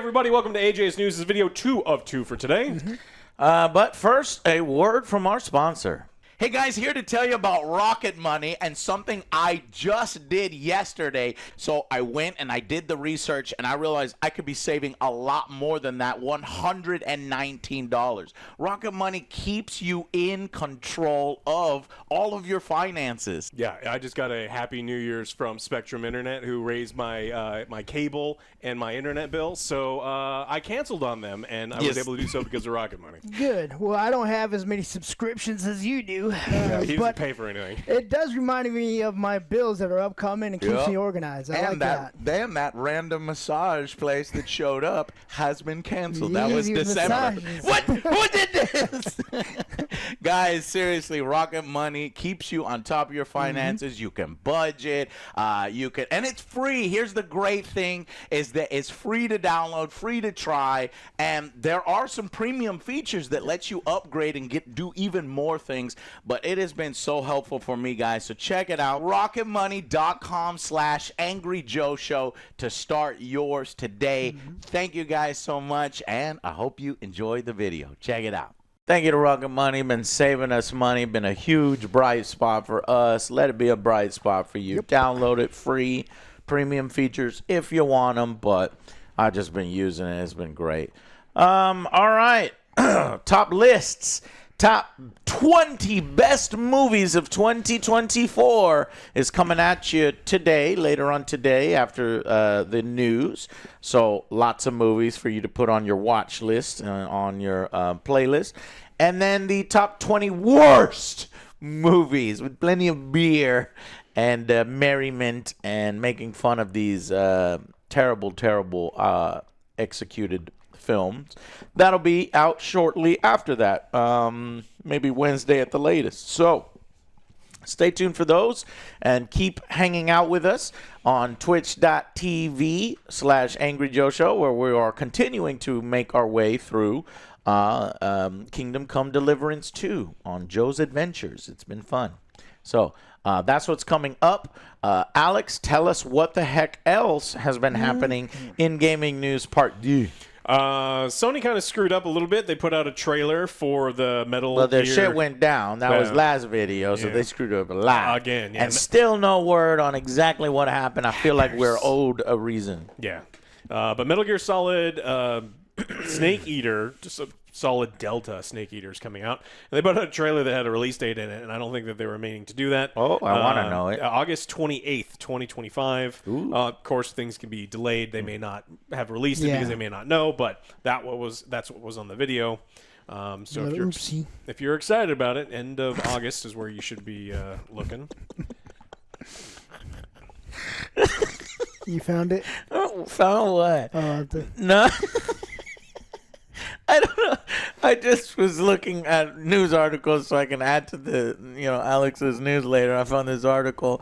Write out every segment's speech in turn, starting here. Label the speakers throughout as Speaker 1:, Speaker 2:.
Speaker 1: everybody, welcome to AJS News. This is video 2 of 2 for today.
Speaker 2: But first, a word from our sponsor.
Speaker 3: Hey guys, here to tell you about Rocket Money and something I just did yesterday. So I went and I did the research and I realized I could be saving a lot more than that, $119. Rocket Money keeps you in control of all of your finances.
Speaker 1: Yeah, I just got a Happy New Year's from Spectrum Internet, who raised my my cable and my internet bill. So I canceled on them, and I was able to do so because of Rocket Money.
Speaker 4: Good. Well, I don't have as many subscriptions as you do.
Speaker 1: Yeah, he doesn't pay for anything.
Speaker 4: It does remind me of my bills that are upcoming and keeps me organized. I like that.
Speaker 3: Then that random massage place that showed up has been canceled. That was December. What? Who did this? Guys, seriously, Rocket Money keeps you on top of your finances. You can budget. You can, and it's free. Here's the great thing: is that it's free to download, free to try, and there are some premium features that let you upgrade and do even more things. But it has been so helpful for me, guys. So check it out. RocketMoney.com/AngryJoeShow to start yours today. Thank you guys so much, and I hope you enjoyed the video. Check it out.
Speaker 2: Thank you to Rocket Money. Been saving us money. Been a huge bright spot for us. Let it be a bright spot for you. Download it free. Premium features if you want them, but I've just been using it. It's been great. All right. Top lists. Top 20 best movies of 2024 is coming at you today, later on today after the news. So lots of movies for you to put on your watch list, on your playlist. And then the top 20 worst movies with plenty of beer and merriment and making fun of these terrible executed films. That'll be out shortly after that, maybe Wednesday at the latest. So stay tuned for those and keep hanging out with us on twitch.tv/AngryJoeShow, where we are continuing to make our way through Kingdom Come Deliverance 2 on Joe's Adventures. It's been fun. So that's what's coming up. Alex, tell us what the heck else has been happening in gaming news part D.
Speaker 1: Sony kind of screwed up a little bit. They put out a trailer for the Metal Gear.
Speaker 2: Well, their shit went down. That was last video, so they screwed up a lot.
Speaker 1: Again, yeah.
Speaker 2: And still no word on exactly what happened. I feel like we're owed a reason.
Speaker 1: Yeah. But Metal Gear Solid Snake Eater, just a solid Delta Snake Eater is coming out. And they put out a trailer that had a release date in it, and I don't think that they were meaning to do that.
Speaker 2: Oh, I want to know it.
Speaker 1: August 28th, 2025. Of course, things can be delayed. They may not have released it because they may not know, but that's what was on the video. So if you're excited about it, end of August is where you should be looking.
Speaker 4: You found it?
Speaker 2: Oh, found what? No. I don't know. I just was looking at news articles so I can add to the, Alex's news later. I found this article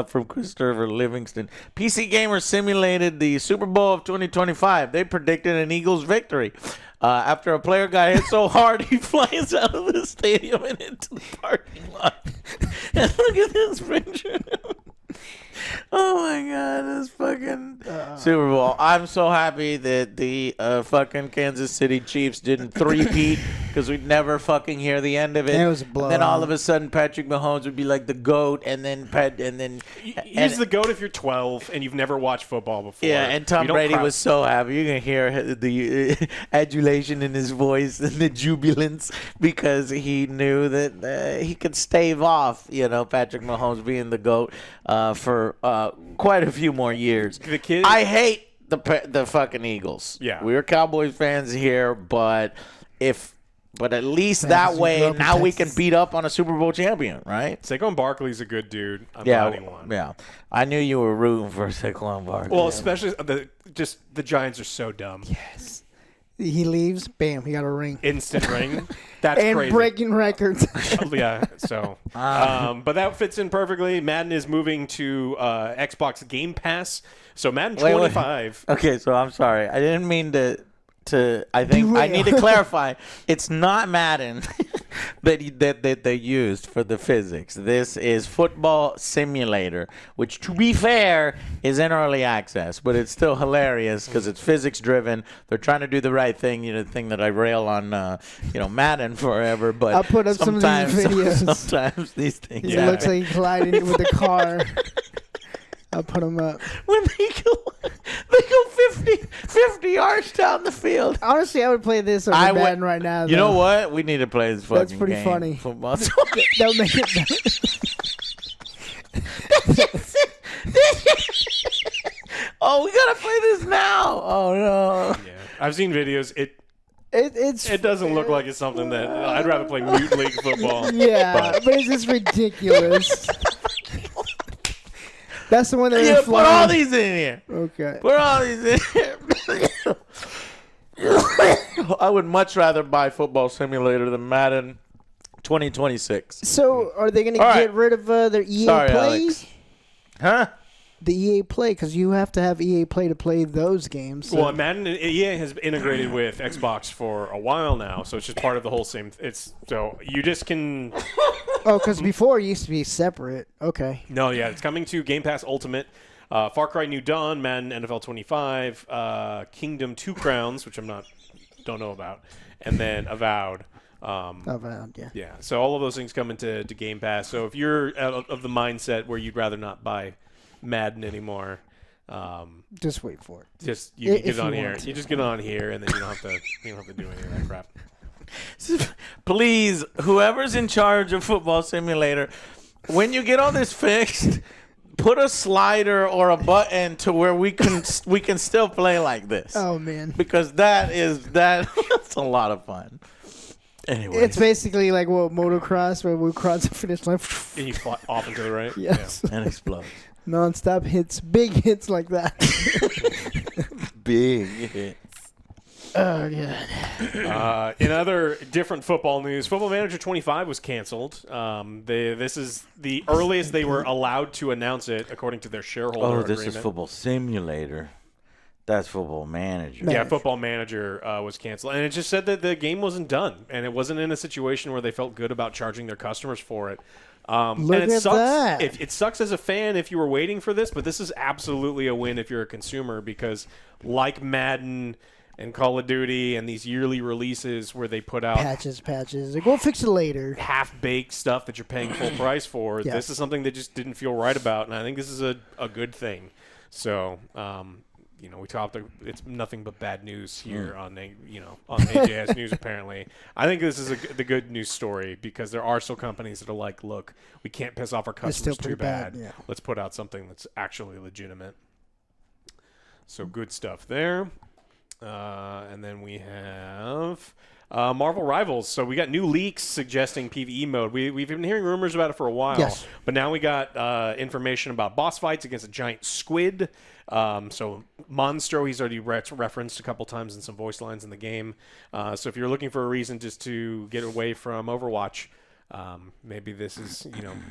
Speaker 2: from Christopher Livingston. PC Gamer simulated the Super Bowl of 2025. They predicted an Eagles victory. After a player got hit so hard, he flies out of the stadium and into the parking lot. And look at this picture. Oh my God, this fucking Super Bowl. I'm so happy that the fucking Kansas City Chiefs didn't three-peat because we'd never fucking hear the end of it.
Speaker 4: It was a blowout.
Speaker 2: Then all of a sudden Patrick Mahomes would be like the GOAT, and then
Speaker 1: he's the GOAT if you're 12 and you've never watched football before.
Speaker 2: Yeah, and Tom Brady was so happy. You can hear the adulation in his voice and the jubilance because he knew that he could stave off, Patrick Mahomes being the GOAT for quite a few more years. I hate the fucking Eagles.
Speaker 1: Yeah,
Speaker 2: we're Cowboys fans here, but at least that way now we can beat up on a Super Bowl champion, right?
Speaker 1: Saquon Barkley's a good dude. I'm glad he won.
Speaker 2: Yeah, I knew you were rooting for Saquon Barkley.
Speaker 1: Well, especially the Giants are so dumb.
Speaker 4: Yes. He leaves, bam, he got a ring.
Speaker 1: Instant ring. That's
Speaker 4: and
Speaker 1: crazy.
Speaker 4: Breaking records.
Speaker 1: Yeah, so. But that fits in perfectly. Madden is moving to Xbox Game Pass. So Madden 25.
Speaker 2: Okay, so I'm sorry. I didn't mean to I think I need to clarify. It's not Madden that they used for the physics. This is Football Simulator, which, to be fair, is in early access, but it's still hilarious because it's physics driven. They're trying to do the right thing. The thing that I rail on, Madden forever. But
Speaker 4: I'll put up some of these videos.
Speaker 2: Sometimes these things.
Speaker 4: It looks like he collided with a car. I'll put them up.
Speaker 2: When they go 50 yards down the field.
Speaker 4: Honestly, I would play this over Madden right now.
Speaker 2: You know what? We need to play this fucking
Speaker 4: That's pretty
Speaker 2: game.
Speaker 4: funny.
Speaker 2: Football.
Speaker 4: That would make it better.
Speaker 2: Oh, we gotta play this now. Oh no.
Speaker 1: Yeah, I've seen videos.
Speaker 4: It
Speaker 1: doesn't look like it's something that I'd rather play Mutant League football.
Speaker 4: Yeah, but it's just ridiculous. That's the one that
Speaker 2: Yeah, put all these in here.
Speaker 4: Okay.
Speaker 2: Put all these in here. I would much rather buy Football Simulator than Madden 2026.
Speaker 4: So, are they going to get rid of their EA Play?
Speaker 2: Alex. Huh?
Speaker 4: The EA Play, because you have to have EA Play to play those games. So.
Speaker 1: Well, Madden EA has integrated with Xbox for a while now, so it's just part of the whole same. So you just can.
Speaker 4: Oh, because before it used to be separate. Okay.
Speaker 1: No, yeah, it's coming to Game Pass Ultimate, Far Cry New Dawn, Madden NFL 25, Kingdom 2 Crowns, which don't know about, and then Avowed.
Speaker 4: Avowed, yeah.
Speaker 1: Yeah, so all of those things come into Game Pass. So if you're of the mindset where you'd rather not buy Madden anymore,
Speaker 4: just wait for it.
Speaker 1: Just you get on here. You just get on here, and then you don't have to do any of that crap.
Speaker 2: Please, whoever's in charge of Football Simulator, when you get all this fixed, put a slider or a button to where we can still play like this.
Speaker 4: Oh man,
Speaker 2: because that's a lot of fun. Anyway,
Speaker 4: it's basically like motocross, where we cross the finish line
Speaker 1: and you fly off into the right.
Speaker 4: Yes,
Speaker 2: and explodes.
Speaker 4: Non-stop hits, big hits like that.
Speaker 2: Big hits.
Speaker 4: Oh, God.
Speaker 1: In other different football news, Football Manager 25 was canceled. This is the earliest they were allowed to announce it, according to their shareholder agreement.
Speaker 2: Oh, this is Football Simulator. That's Football Manager.
Speaker 1: Yeah, Football Manager was canceled. And it just said that the game wasn't done, and it wasn't in a situation where they felt good about charging their customers for it.
Speaker 4: Look
Speaker 1: and it
Speaker 4: at
Speaker 1: sucks.
Speaker 4: that.
Speaker 1: It sucks as a fan if you were waiting for this, but this is absolutely a win if you're a consumer because, like Madden and Call of Duty and these yearly releases where they put out
Speaker 4: patches, like, we'll fix it later.
Speaker 1: Half-baked stuff that you're paying full price for.
Speaker 4: Yes.
Speaker 1: This is something that just didn't feel right about, and I think this is a good thing. So, we talked. It's nothing but bad news here on AJS News. Apparently, I think this is the good news story because there are still companies that are like, look, we can't piss off our customers too bad.
Speaker 4: Yeah.
Speaker 1: Let's put out something that's actually legitimate. So good stuff there. And then we have Marvel Rivals. So we got new leaks suggesting PvE mode. We've been hearing rumors about it for a while.
Speaker 4: Yes.
Speaker 1: But now we got information about boss fights against a giant squid. So Monstro, he's already referenced a couple times in some voice lines in the game. So if you're looking for a reason just to get away from Overwatch, maybe this is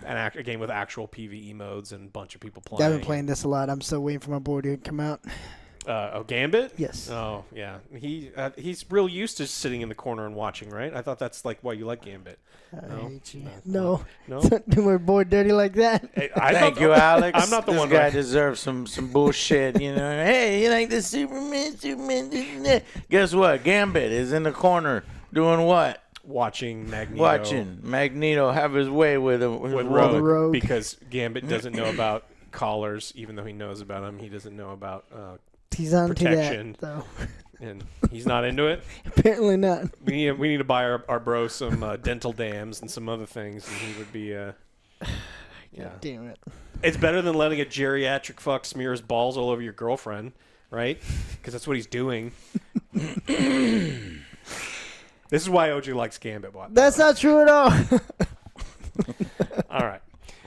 Speaker 1: a game with actual PvE modes and a bunch of people playing.
Speaker 4: I've been playing this a lot. I'm still waiting for my board to come out.
Speaker 1: Gambit?
Speaker 4: Yes.
Speaker 1: Oh, yeah. He's real used to sitting in the corner and watching, right? I thought that's like why you like Gambit.
Speaker 4: I hate you. No.
Speaker 1: No?
Speaker 4: Don't do my board dirty like that.
Speaker 1: Hey,
Speaker 2: Thank you, Alex.
Speaker 1: I'm not the one.
Speaker 2: This guy deserves some bullshit, Hey, you like the Superman? Guess what? Gambit is in the corner doing what?
Speaker 1: Watching Magneto.
Speaker 2: Watching Magneto have his way with
Speaker 1: Rogue. Because Gambit doesn't know about collars, even though he knows about them. He doesn't know about
Speaker 4: he's on
Speaker 1: protection.
Speaker 4: To that, though.
Speaker 1: And he's not into it.
Speaker 4: Apparently not.
Speaker 1: We need to buy our bro some dental dams and some other things, and he would be yeah.
Speaker 4: Damn it.
Speaker 1: It's better than letting a geriatric fuck smear his balls all over your girlfriend, right? Because that's what he's doing. This is why OG likes Gambit.
Speaker 4: That's not true at all.
Speaker 1: All right.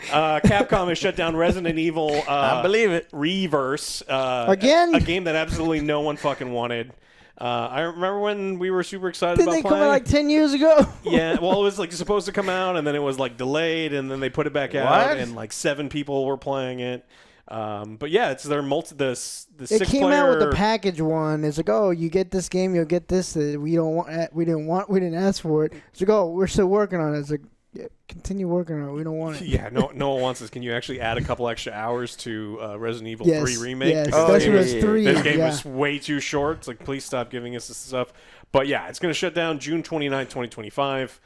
Speaker 1: Capcom has shut down Resident Evil.
Speaker 2: I believe it.
Speaker 1: Reverse.
Speaker 4: Again?
Speaker 1: A game that absolutely no one fucking wanted. I remember when we were super excited
Speaker 4: Didn't
Speaker 1: about
Speaker 4: they
Speaker 1: playing.
Speaker 4: come out like 10 years ago?
Speaker 1: Yeah, well, it was like supposed to come out, and then it was like delayed, and then they put it back out, and like 7 people were playing it. But yeah, it's their the
Speaker 4: It
Speaker 1: six
Speaker 4: came
Speaker 1: player.
Speaker 4: out with the package one. It's like, oh, you get this game, you'll get this. We didn't ask for it. It's like, oh, we're still working on it. It's like, yeah, continue working on it. We don't want it.
Speaker 1: Yeah, no one wants this. Can you actually add a couple extra hours to Resident Evil 3 remake?
Speaker 4: Yes,
Speaker 1: Because
Speaker 4: that's 3.
Speaker 1: this game was way too short. It's like, please stop giving us this stuff. But yeah, it's going to shut down June 29th, 2025.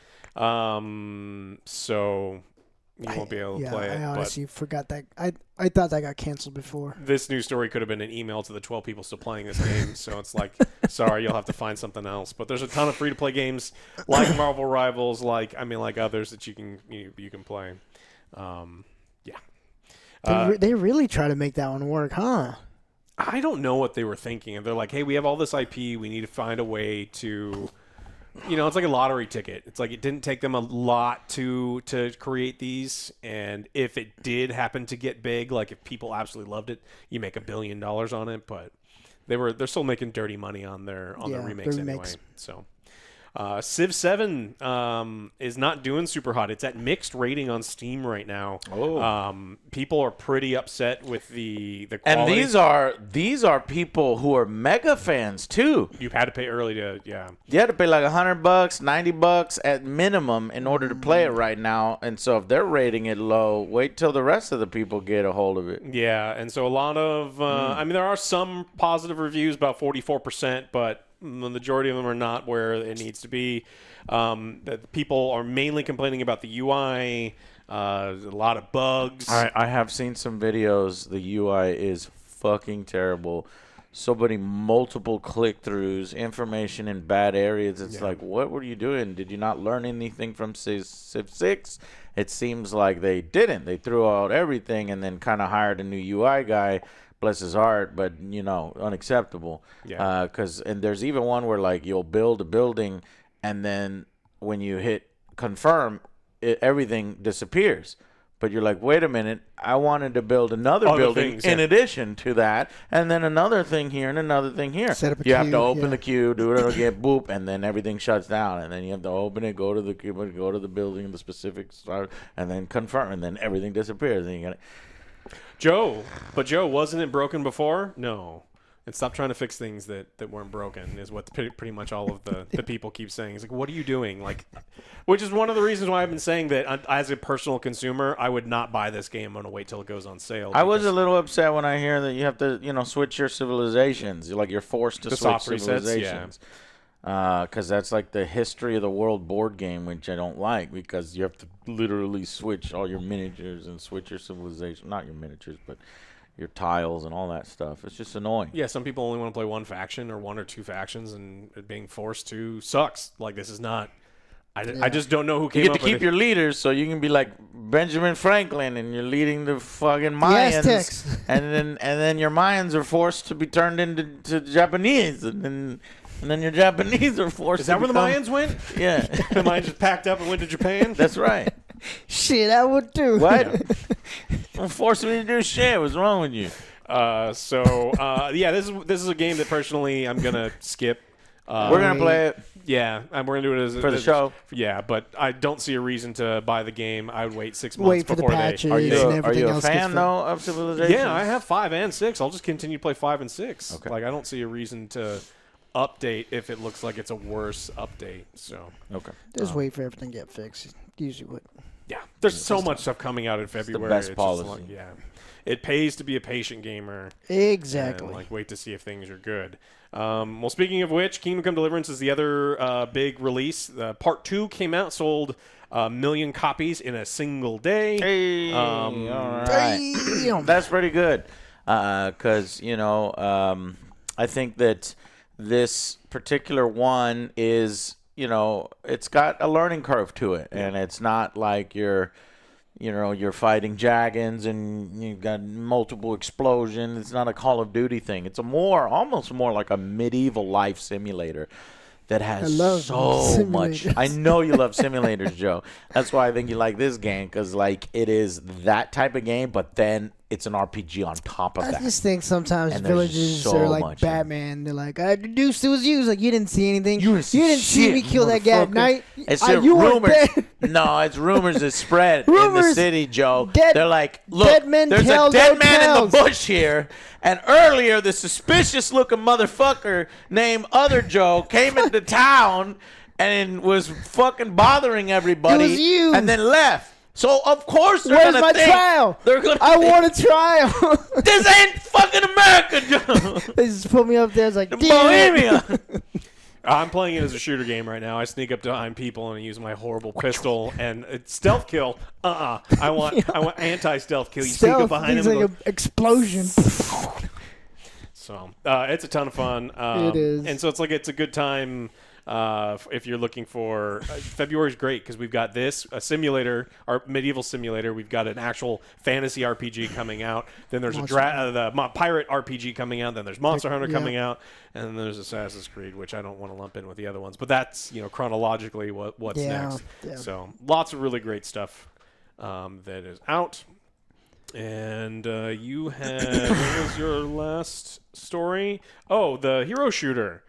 Speaker 1: So you won't be able to play it.
Speaker 4: I honestly forgot that. I thought that got canceled before.
Speaker 1: This news story could have been an email to the 12 people still playing this game. So it's like, sorry, you'll have to find something else. But there's a ton of free-to-play games like Marvel Rivals, like others that you can play.
Speaker 4: They really try to make that one work, huh?
Speaker 1: I don't know what they were thinking. They're like, hey, we have all this IP. We need to find a way to, it's like a lottery ticket. It's like it didn't take them a lot to create these. And if it did happen to get big, like if people absolutely loved it, you make $1 billion on it. But they're still making dirty money on their remakes anyway. So. Civ 7 is not doing super hot. It's at mixed rating on Steam right now. People are pretty upset with the quality.
Speaker 2: And these are people who are mega fans too.
Speaker 1: You've had to pay early to
Speaker 2: You had to pay like $100, $90 at minimum in order to play it right now. And so if they're rating it low, wait till the rest of the people get a hold of it.
Speaker 1: Yeah, and so a lot of there are some positive reviews, about 44%, but the majority of them are not where it needs to be. People are mainly complaining about the UI, a lot of bugs.
Speaker 2: I have seen some videos. The UI is fucking terrible. So many multiple click-throughs, information in bad areas. It's like, what were you doing? Did you not learn anything from Civ 6? It seems like they didn't. They threw out everything and then kind of hired a new UI guy. Bless his heart, but unacceptable.
Speaker 1: Yeah.
Speaker 2: And there's even one where like you'll build a building, and then when you hit confirm, everything disappears. But you're like, wait a minute, I wanted to build another building in addition to that, and then another thing here and another thing here.
Speaker 4: Set up a
Speaker 2: you have
Speaker 4: queue,
Speaker 2: to open the queue, do it again, boop, and then everything shuts down, and then you have to open it, go to the queue, go to the building, the specifics, and then confirm, and then everything disappears. And you got
Speaker 1: Joe, wasn't it broken before? No. And stop trying to fix things that weren't broken is what pretty much all of the people keep saying. It's like, what are you doing? Like, which is one of the reasons why I've been saying that as a personal consumer, I would not buy this game. I'm going to wait till it goes on sale.
Speaker 2: I was a little upset when I hear that you have to, switch your civilizations. You're forced to switch civilizations. Because that's like the history of the world board game, which I don't like, because you have to literally switch all your miniatures and switch your civilization. Not your miniatures, but your tiles and all that stuff. It's just annoying.
Speaker 1: Yeah, some people only want to play one faction or one or two factions, and being forced to sucks. Like, this is not... I just don't know who came up with it.
Speaker 2: You get to keep your leaders, so you can be like Benjamin Franklin, and you're leading the fucking Mayans.
Speaker 4: Yes,
Speaker 2: and then your Mayans are forced to be turned into Japanese, and then your Japanese are forced.
Speaker 1: Is that where the Mayans went?
Speaker 2: Yeah,
Speaker 1: the Mayans just packed up and went to Japan.
Speaker 2: That's right.
Speaker 4: Shit, I would too.
Speaker 2: What? Don't force me to do shit. What's wrong with you?
Speaker 1: This is a game that personally I'm gonna skip.
Speaker 2: We're gonna play it.
Speaker 1: Yeah, we're gonna do it
Speaker 2: for the show.
Speaker 1: Yeah, but I don't see a reason to buy the game. I would wait 6 months
Speaker 4: for
Speaker 1: before
Speaker 4: the patches.
Speaker 2: Are you a fan though of Civilization?
Speaker 1: Yeah, I have 5 and 6. I'll just continue to play 5 and 6.
Speaker 2: Okay.
Speaker 1: Like, I don't see a reason to update if it looks like it's a worse update. So
Speaker 4: just wait for everything to get fixed. Usually what.
Speaker 1: Yeah, there's so much stuff coming out in February.
Speaker 2: It's the best policy.
Speaker 1: It pays to be a patient gamer.
Speaker 4: Exactly.
Speaker 1: And, wait to see if things are good. Well, speaking of which, Kingdom Come Deliverance is the other big release. Part 2 came out, sold 1 million copies in a single day.
Speaker 2: Hey, all right. That's pretty good. Because, I think that this particular one is, it's got a learning curve to it. And it's not like you're fighting dragons and you've got multiple explosions. It's not a Call of Duty thing. It's almost more like a medieval life simulator that has so much. I know you love simulators, Joe. That's why I think you like this game, because it is that type of game, but then it's an RPG on top of
Speaker 4: I
Speaker 2: that.
Speaker 4: just think sometimes
Speaker 2: And there's
Speaker 4: villages
Speaker 2: so
Speaker 4: are like
Speaker 2: much in it.
Speaker 4: Batman. They're like, I deduced it was you. It's like, you didn't see anything.
Speaker 2: You didn't
Speaker 4: see
Speaker 2: shit,
Speaker 4: me kill that guy at
Speaker 2: motherfucker.
Speaker 4: night.
Speaker 2: It's
Speaker 4: You weren't
Speaker 2: rumors.
Speaker 4: there.
Speaker 2: No, it's rumors that spread in the
Speaker 4: Rumors.
Speaker 2: city, Joe.
Speaker 4: Dead-
Speaker 2: They're like, look,
Speaker 4: dead men
Speaker 2: there's
Speaker 4: tell
Speaker 2: a dead
Speaker 4: no
Speaker 2: man in
Speaker 4: tales.
Speaker 2: the bush here. And earlier, the suspicious-looking motherfucker named Other Joe came into town and was fucking bothering everybody.
Speaker 4: It was you.
Speaker 2: And then left. So, of course, they're
Speaker 4: Where's
Speaker 2: gonna
Speaker 4: my
Speaker 2: think,
Speaker 4: trial?
Speaker 2: They're gonna
Speaker 4: I
Speaker 2: think,
Speaker 4: want a trial.
Speaker 2: this ain't fucking America, Joe.
Speaker 4: They just put me up there. It's like,
Speaker 2: The
Speaker 4: damn it.
Speaker 2: Bohemia.
Speaker 1: I'm playing it as a shooter game right now. I sneak up behind people and I use my horrible pistol and it's stealth kill. I want anti-stealth kill. You sneak up
Speaker 4: Stealth,
Speaker 1: behind
Speaker 4: things
Speaker 1: them.
Speaker 4: like an explosion.
Speaker 1: So it's a ton of fun.
Speaker 4: It is.
Speaker 1: And so it's a good time if you're looking for. February's great because we've got a simulator, our medieval simulator. We've got an actual fantasy RPG coming out. Then there's the pirate RPG coming out. Then there's Monster Hunter coming out, and then there's Assassin's Creed, which I don't want to lump in with the other ones. But that's chronologically what's next.
Speaker 4: Yeah.
Speaker 1: So lots of really great stuff that is out. And you had what was your last story? Oh, the hero shooter.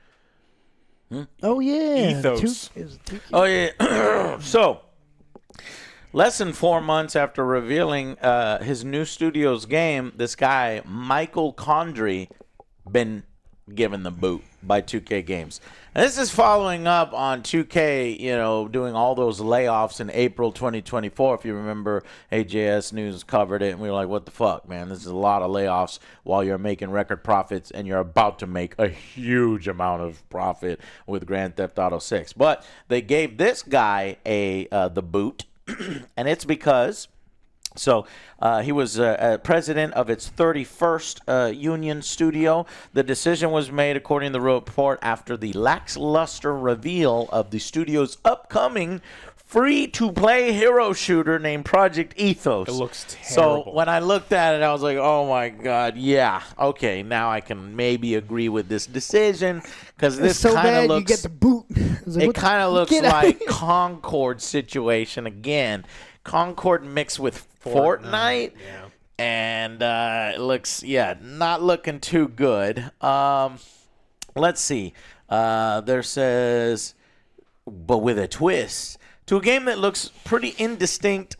Speaker 4: Oh, yeah.
Speaker 1: Ethos.
Speaker 4: It was 2K.
Speaker 2: Oh, yeah. So, less than 4 months after revealing his new studio's game, this guy, Michael Condrey, been given the boot by 2K Games. And this is following up on 2K, doing all those layoffs in April 2024. If you remember, AJS News covered it, and we were like, what the fuck, man? This is a lot of layoffs while you're making record profits, and you're about to make a huge amount of profit with Grand Theft Auto 6. But they gave this guy the boot, and it's because... So he was president of its 31st union studio. The decision was made, according to the report, after the lackluster reveal of the studio's upcoming free-to-play hero shooter named Project Ethos.
Speaker 1: It looks terrible.
Speaker 2: So when I looked at it, I was like, oh, my God, yeah. Okay, now I can maybe agree with this decision because this
Speaker 4: so
Speaker 2: kind of
Speaker 4: bad
Speaker 2: looks...
Speaker 4: you get the boot. Like,
Speaker 2: It
Speaker 4: what the-
Speaker 2: kind of looks
Speaker 4: get out.
Speaker 2: like Concord situation again. Concord mixed with Fortnite.
Speaker 1: Yeah.
Speaker 2: And it looks, not looking too good. Let's see. There says, but with a twist. To a game that looks pretty indistinct.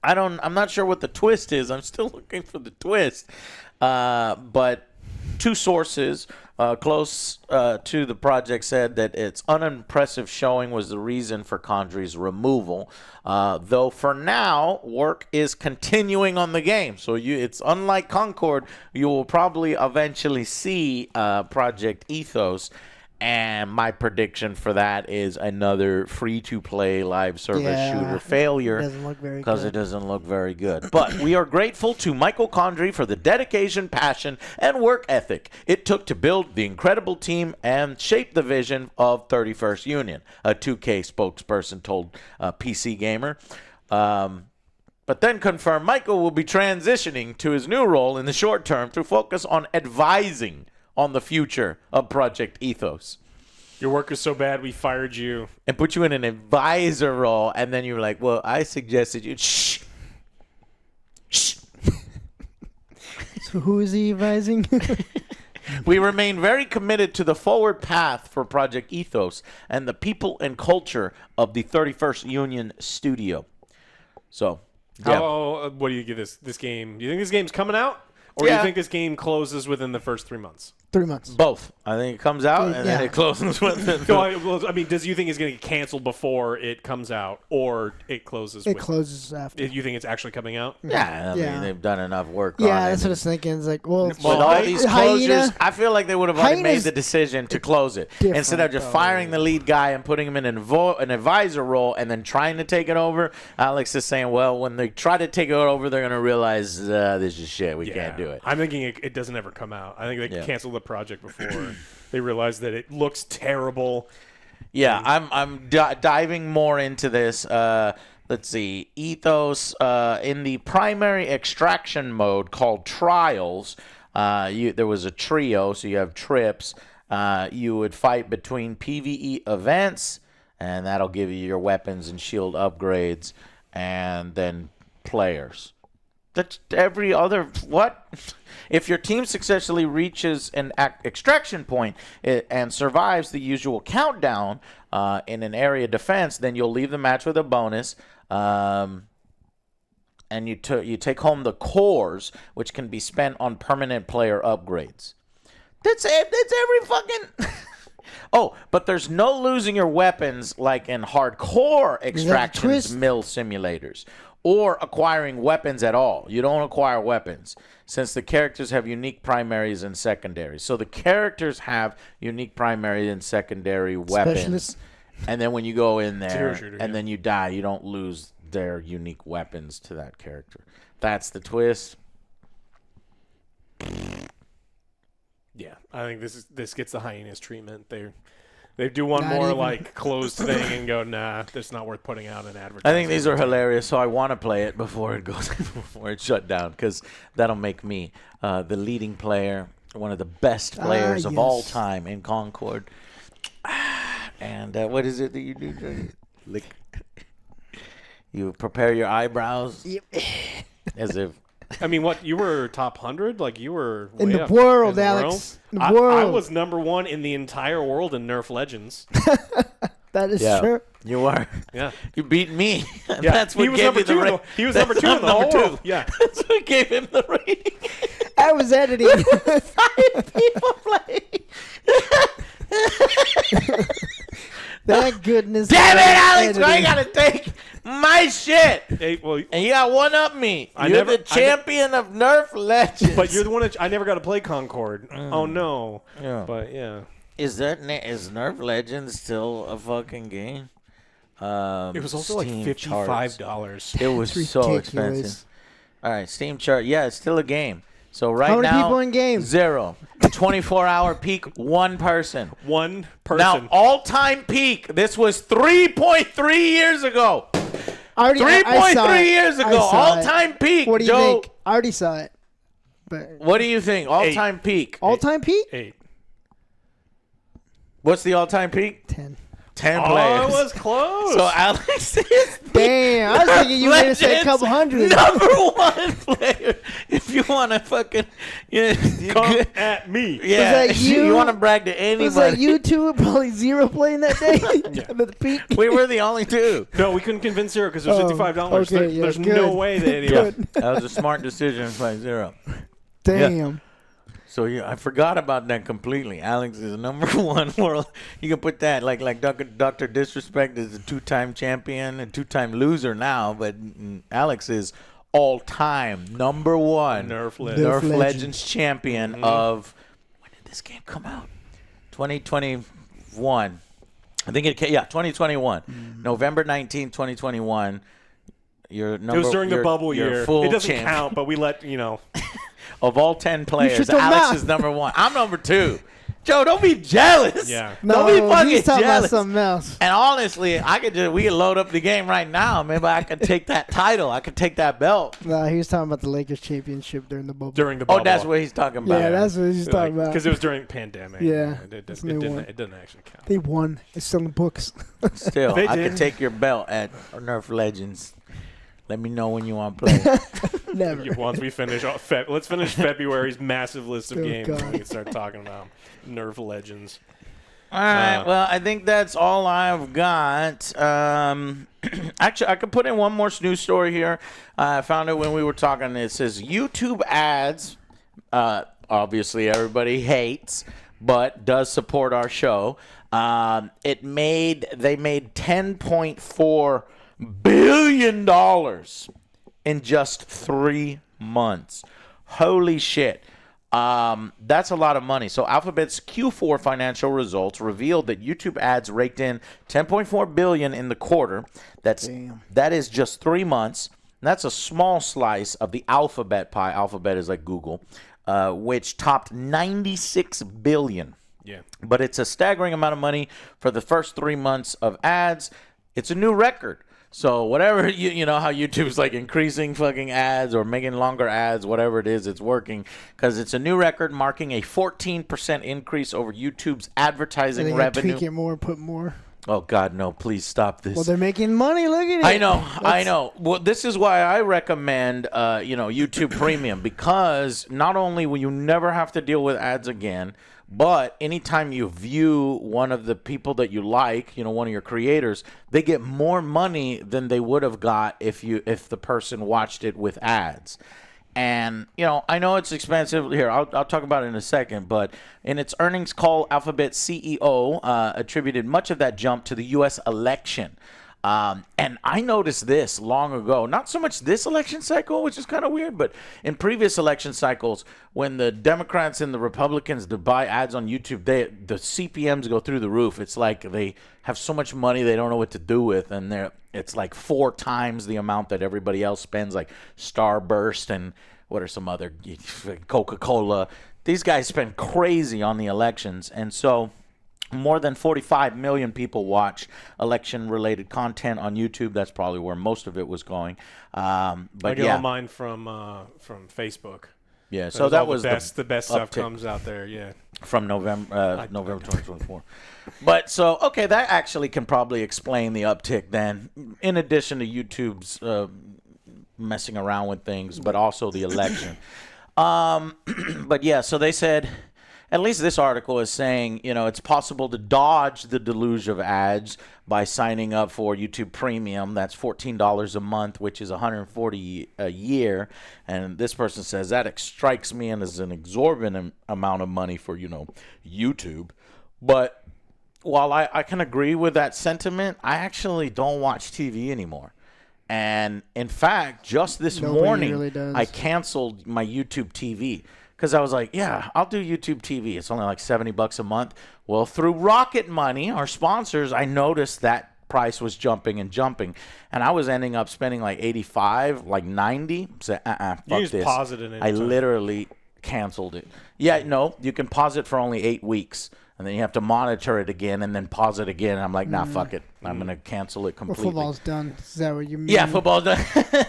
Speaker 2: I'm not sure what the twist is. I'm still looking for the twist. But two sources close to the project said that its unimpressive showing was the reason for Condrey's removal. Though for now, work is continuing on the game. So it's unlike Concord. You will probably eventually see Project Ethos. And my prediction for that is another free-to-play live service shooter failure.
Speaker 4: It doesn't look very good.
Speaker 2: Because it doesn't look very good. But we are grateful to Michael Condrey for the dedication, passion, and work ethic it took to build the incredible team and shape the vision of 31st Union, a 2K spokesperson told PC Gamer. But then confirmed Michael will be transitioning to his new role in the short term to focus on advising on the future of Project Ethos.
Speaker 1: Your work is so bad, we fired you.
Speaker 2: And put you in an advisor role, and then you were like, well, I suggested you... Shh. Shh.
Speaker 4: So who is he advising?
Speaker 2: We remain very committed to the forward path for Project Ethos and the people and culture of the 31st Union Studio. So, yeah.
Speaker 1: What do you give this game? Do you think this game's coming out? Or do
Speaker 2: Yeah.
Speaker 1: you think this game closes within the first 3 months?
Speaker 4: 3 months.
Speaker 2: Both. I think it comes out and then
Speaker 4: Yeah.
Speaker 2: it closes with it.
Speaker 1: So, I mean, does you think it's going to get canceled before it comes out, or it closes?
Speaker 4: It closes after.
Speaker 1: You think it's actually coming out?
Speaker 2: Yeah, I
Speaker 4: Yeah.
Speaker 2: mean, they've done enough work on it.
Speaker 4: Yeah, that's what I was thinking. It's like, well,
Speaker 2: With all these
Speaker 4: Hyena-
Speaker 2: closures, I feel like they would have already made
Speaker 4: Hyena's
Speaker 2: the decision to close it.
Speaker 4: different,
Speaker 2: Instead of just
Speaker 4: though.
Speaker 2: firing the lead guy and putting him in an advisor role and then trying to take it over, Alex is saying, well, when they try to take it over, they're going to realize this is shit. We can't do it.
Speaker 1: I'm thinking it doesn't ever come out. I think they
Speaker 2: Yeah.
Speaker 1: canceled the project before they realized that it looks terrible.
Speaker 2: Yeah, I'm diving more into this. Let's see. Ethos in the primary extraction mode called Trials. There was a trio, so you have trips. You would fight between PvE events, and that'll give you your weapons and shield upgrades, and then players. That's every other what? If your team successfully reaches an extraction point and survives the usual countdown in an area defense, then you'll leave the match with a bonus. And you take home the cores, which can be spent on permanent player upgrades. That's it. That's every fucking. Oh, but there's no losing your weapons like in hardcore extractions mill simulators, or acquiring weapons at all. You don't acquire weapons since the characters have unique primaries and secondaries. So the characters have unique primary and secondary weapons.
Speaker 4: Specialist.
Speaker 2: And then when you go in there
Speaker 1: shooter,
Speaker 2: and then you die, you don't lose their unique weapons to that character. That's the twist.
Speaker 1: Yeah, I think this gets the hyenas treatment. They do one more like closed thing and go, nah, that's not worth putting out an advertisement.
Speaker 2: I think these are hilarious, so I want to play it before it goes before it's shut down, because that'll make me the leading player, one of the best players of all time in Concord. And what is it that you do, Jordan? You prepare your eyebrows as if.
Speaker 1: I mean, what, you were top 100? Like, you were
Speaker 4: in
Speaker 1: way
Speaker 4: the
Speaker 1: up
Speaker 4: world,
Speaker 1: in the
Speaker 4: Alex.
Speaker 1: world?
Speaker 4: The world.
Speaker 1: I was number 1 in the entire world in Nerf Legends.
Speaker 4: That is
Speaker 2: Yeah,
Speaker 4: true.
Speaker 2: you are.
Speaker 1: Yeah.
Speaker 2: You beat me.
Speaker 1: Yeah.
Speaker 2: That's what
Speaker 1: he was
Speaker 2: gave
Speaker 1: number
Speaker 2: you the
Speaker 1: 2.
Speaker 2: rating.
Speaker 1: He was number 2 in the whole world. Yeah.
Speaker 2: That's what gave him the rating.
Speaker 4: I was editing.
Speaker 2: 5 people playing.
Speaker 4: Thank goodness.
Speaker 2: Damn it, Alex!
Speaker 4: editing.
Speaker 2: Why you gotta take my shit?
Speaker 1: Hey, well,
Speaker 2: And you got one up me.
Speaker 1: I
Speaker 2: You're
Speaker 1: never-
Speaker 2: the champion of Nerf Legends.
Speaker 1: but you're the one that I never got to play Concord. Oh, no.
Speaker 2: Yeah.
Speaker 1: But, yeah.
Speaker 2: Is Nerf Legends still a fucking game?
Speaker 1: It was also
Speaker 2: Steam
Speaker 1: like
Speaker 2: charts.
Speaker 1: $55.
Speaker 2: It was
Speaker 4: It's
Speaker 2: so
Speaker 4: ridiculous.
Speaker 2: expensive. All right, Steam chart. Yeah, it's still a game. So right
Speaker 4: How many
Speaker 2: now,
Speaker 4: people in game?
Speaker 2: 0. 24-hour peak, 1 person.
Speaker 1: One person.
Speaker 2: Now, all-time peak. This was 3.3 years ago.
Speaker 4: I
Speaker 2: 3.3 years ago. All-time peak.
Speaker 4: What do you
Speaker 2: Joe,
Speaker 4: think? I already saw it. But
Speaker 2: what do you think? All-time peak.
Speaker 4: all-time peak?
Speaker 1: 8.
Speaker 2: What's the all-time peak?
Speaker 4: 10.
Speaker 2: 10
Speaker 1: Oh,
Speaker 2: players.
Speaker 1: it was close.
Speaker 2: So Alex is
Speaker 4: Damn, I was thinking you were going to say a couple hundred.
Speaker 2: number 1 player. If you want to fucking
Speaker 1: Come at me.
Speaker 2: yeah,
Speaker 4: Was that you?
Speaker 2: want to brag to
Speaker 4: It was like
Speaker 2: anybody.
Speaker 4: you two were probably 0 playing that day at the peak.
Speaker 2: We were the only 2.
Speaker 1: No, we couldn't convince Zero because it was
Speaker 4: Oh,
Speaker 1: $55.
Speaker 4: okay, yeah,
Speaker 1: There's
Speaker 4: good.
Speaker 1: no way that
Speaker 4: Good.
Speaker 2: That was a smart decision by 0.
Speaker 4: Damn.
Speaker 2: So yeah, I forgot about that completely. Alex is number 1 world. You can put that like Dr. Disrespect is a 2-time champion, a 2-time loser now, but Alex is all-time number 1
Speaker 1: Nerf Legends.
Speaker 2: Nerf
Speaker 4: Legends.
Speaker 2: Legends champion of. When did this game come out? 2021. I think 2021. November 19, 2021. Your number.
Speaker 1: It was during the bubble year.
Speaker 2: Full
Speaker 1: It doesn't
Speaker 2: champion.
Speaker 1: count, but we let,
Speaker 2: Of all 10 players,
Speaker 4: should come
Speaker 2: Alex
Speaker 4: out.
Speaker 2: is number 1. I'm number 2. Joe, don't be jealous.
Speaker 1: Yeah.
Speaker 2: Don't be
Speaker 4: No,
Speaker 2: fucking
Speaker 4: he's talking about
Speaker 2: jealous.
Speaker 4: something else.
Speaker 2: And honestly, we could load up the game right now. Maybe I could take that title. I could take that belt.
Speaker 4: No, he was talking about the Lakers championship during the bubble.
Speaker 1: During the bubble.
Speaker 2: Oh, that's what he's talking about.
Speaker 4: Yeah, that's what he's talking about.
Speaker 1: Because it was during the pandemic.
Speaker 4: Yeah,
Speaker 1: It
Speaker 4: that's when they won.
Speaker 1: didn't actually count.
Speaker 4: They won. It's still in the books.
Speaker 2: Still,
Speaker 1: They
Speaker 2: I
Speaker 1: did.
Speaker 2: could take your belt at Nerf Legends. Let me know when you want to play.
Speaker 4: Never.
Speaker 1: Once we finish, let's finish February's massive list of
Speaker 4: Oh,
Speaker 1: games,
Speaker 4: God.
Speaker 1: and we can start talking about Nerf Legends.
Speaker 2: All right. Well, I think that's all I've got. Actually, I could put in one more news story here. I found it when we were talking. It says YouTube ads. Obviously, everybody hates, but does support our show. They made $10.4 billion in just 3 months. Holy shit. That's a lot of money. So Alphabet's Q4 financial results revealed that YouTube ads raked in $10.4 billion in the quarter. That is just 3 months. And that's a small slice of the Alphabet pie. Alphabet is like Google, which topped $96 billion.
Speaker 1: Yeah.
Speaker 2: But it's a staggering amount of money for the first 3 months of ads. It's a new record. So whatever, you know how YouTube's like increasing fucking ads or making longer ads, whatever it is, it's working. Because it's a new record marking a 14% increase over YouTube's
Speaker 4: And
Speaker 2: advertising
Speaker 4: they gotta
Speaker 2: revenue.
Speaker 4: tweak it more, put more.
Speaker 2: Oh God, no! Please stop this.
Speaker 4: Well, they're making money. Look at it.
Speaker 2: I know. Well, this is why I recommend, YouTube Premium, because not only will you never have to deal with ads again, but anytime you view one of the people that you like, one of your creators, they get more money than they would have got if the person watched it with ads. And, I know it's expensive. Here, I'll talk about it in a second. But in its earnings call, Alphabet CEO attributed much of that jump to the U.S. election. And I noticed this long ago, not so much this election cycle, which is kind of weird, but in previous election cycles, when the Democrats and the Republicans to buy ads on YouTube, the CPMs go through the roof. It's like they have so much money they don't know what to do with, and it's like 4 times the amount that everybody else spends, like Starburst and what are some other, Coca-Cola. These guys spend crazy on the elections, and so more than 45 million people watch election-related content on YouTube. That's probably where most of it was going. But
Speaker 1: I get all mine from Facebook.
Speaker 2: Yeah, so that was
Speaker 1: the best stuff
Speaker 2: uptick
Speaker 1: comes out there. Yeah,
Speaker 2: from November 2024. But so okay, that actually can probably explain the uptick then. In addition to YouTube's messing around with things, but also the election. But yeah, so they said. At least this article is saying, it's possible to dodge the deluge of ads by signing up for YouTube Premium. That's $14 a month, which is $140 a year. And this person says that strikes me as an exorbitant amount of money for, YouTube. But while I can agree with that sentiment, I actually don't watch TV anymore. And in fact, just this morning, really I canceled my YouTube TV. Because I was like, yeah, I'll do YouTube TV. It's only like $70 a month. Well, through Rocket Money, our sponsors, I noticed that price was jumping and jumping. And I was ending up spending like $85, like $90. So, fuck
Speaker 1: you just
Speaker 2: this.
Speaker 1: Pause it in any
Speaker 2: I
Speaker 1: time.
Speaker 2: Literally canceled it. Yeah, no, you can pause it for only 8 weeks. And then you have to monitor it again and then pause it again. And I'm like, nah, fuck it. I'm going to cancel it completely.
Speaker 4: Well, football's done. Is that what you mean?
Speaker 2: Yeah, football's done.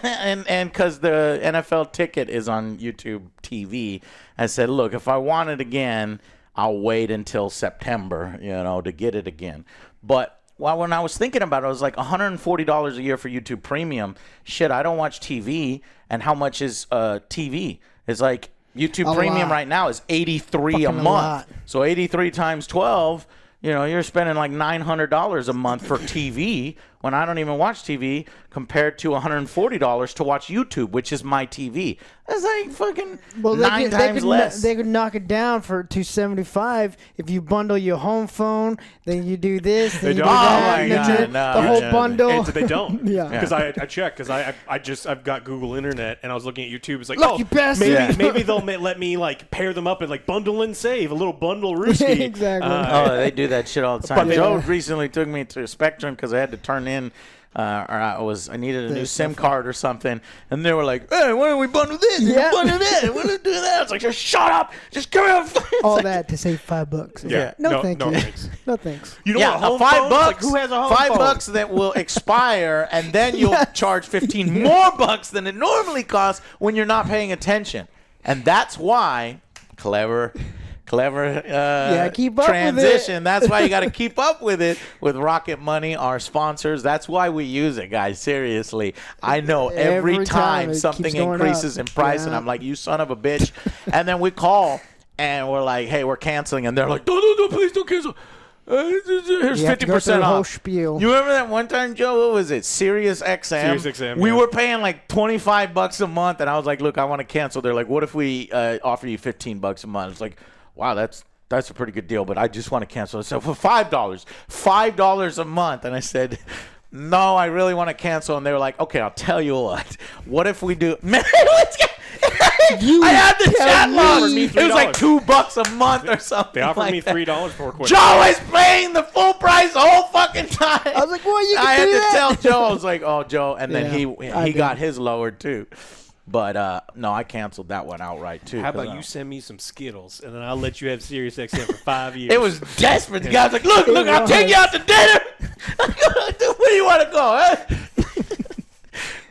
Speaker 2: and because the NFL ticket is on YouTube TV, I said, look, if I want it again, I'll wait until September, to get it again. But when I was thinking about it, I was like $140 a year for YouTube Premium. Shit, I don't watch TV. And how much is TV? It's like YouTube Premium right now is $83 a month. So 83 times 12, you're spending like $900 a month for TV when I don't even watch TV, compared to $140 to watch YouTube, which is my TV. That's like fucking 9 times less.
Speaker 4: They could knock it down for $275 if you bundle your home phone. Then you do this. Then you do that. The whole bundle.
Speaker 1: They don't.
Speaker 4: Yeah.
Speaker 1: Because I checked because I've got Google Internet and I was looking at YouTube. It's like,
Speaker 4: Lucky bastard.
Speaker 1: maybe they'll let me like pair them up and like bundle and save a little bundle rooski.
Speaker 4: Exactly.
Speaker 2: They do that shit all the time. Joe recently took me to Spectrum because I had to turn in. I needed a new SIM card or something, and they were like, "Hey, why don't we bundle this?
Speaker 4: Yeah.
Speaker 2: Bundle that? Why don't we do that?" It's like, just shut up, just come here.
Speaker 4: All that to save $5.
Speaker 1: Yeah.
Speaker 4: No, thank you.
Speaker 1: Thanks.
Speaker 4: No thanks.
Speaker 1: You know what?
Speaker 2: $5.
Speaker 1: Like, who has a home phone?
Speaker 2: $5 that will expire, and then you'll charge 15 more bucks than it normally costs when you're not paying attention, and that's why clever
Speaker 4: keep up
Speaker 2: transition.
Speaker 4: with it.
Speaker 2: That's why you got to keep up with it with Rocket Money, our sponsors. That's why we use it, guys. Seriously, I know every time something increases in price, and I'm like, you son of a bitch. And then we call and we're like, hey, we're canceling, and they're like, no, please don't cancel. Here's 50% off.
Speaker 4: Whole spiel.
Speaker 2: You remember that one time, Joe? What was it? Sirius XM.
Speaker 1: Sirius XM.
Speaker 2: We were paying like $25 a month, and I was like, look, I want to cancel. They're like, what if we offer you $15 a month? It's like, wow, that's a pretty good deal, but I just want to cancel it. So for $5 a month, and I said, no, I really want to cancel. And they were like, okay, I'll tell you what. What if we do? Man, I had the chat log. It was like $2 a month or something.
Speaker 1: They offered
Speaker 2: like
Speaker 1: me $3 for a quick.
Speaker 2: Joe is paying the full price the whole fucking time.
Speaker 4: I was like, well, you can
Speaker 2: I
Speaker 4: do
Speaker 2: had
Speaker 4: that.
Speaker 2: to tell Joe. I was like, oh, Joe. And then
Speaker 4: I
Speaker 2: he got his lowered too. But no, I canceled that one outright too.
Speaker 1: How about you send me some Skittles and then I'll let you have Sirius XM for 5 years?
Speaker 2: It was desperate. The guy was like, look, I'll take you out to dinner. Where do you want to go? Huh?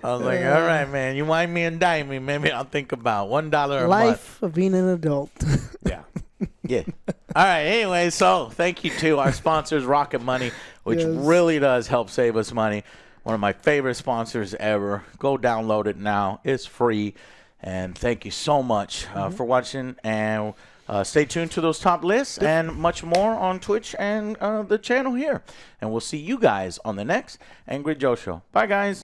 Speaker 2: I was like, all right, man. You wind me and dime me. Maybe I'll think about $1 a month.
Speaker 4: Life of being an adult.
Speaker 1: Yeah.
Speaker 2: Yeah. All right. Anyway, so thank you to our sponsors, Rocket Money, which really does help save us money. One of my favorite sponsors ever. Go download it now. It's free. And thank you so much for watching. And stay tuned to those top lists and much more on Twitch and the channel here. And we'll see you guys on the next Angry Joe Show. Bye, guys.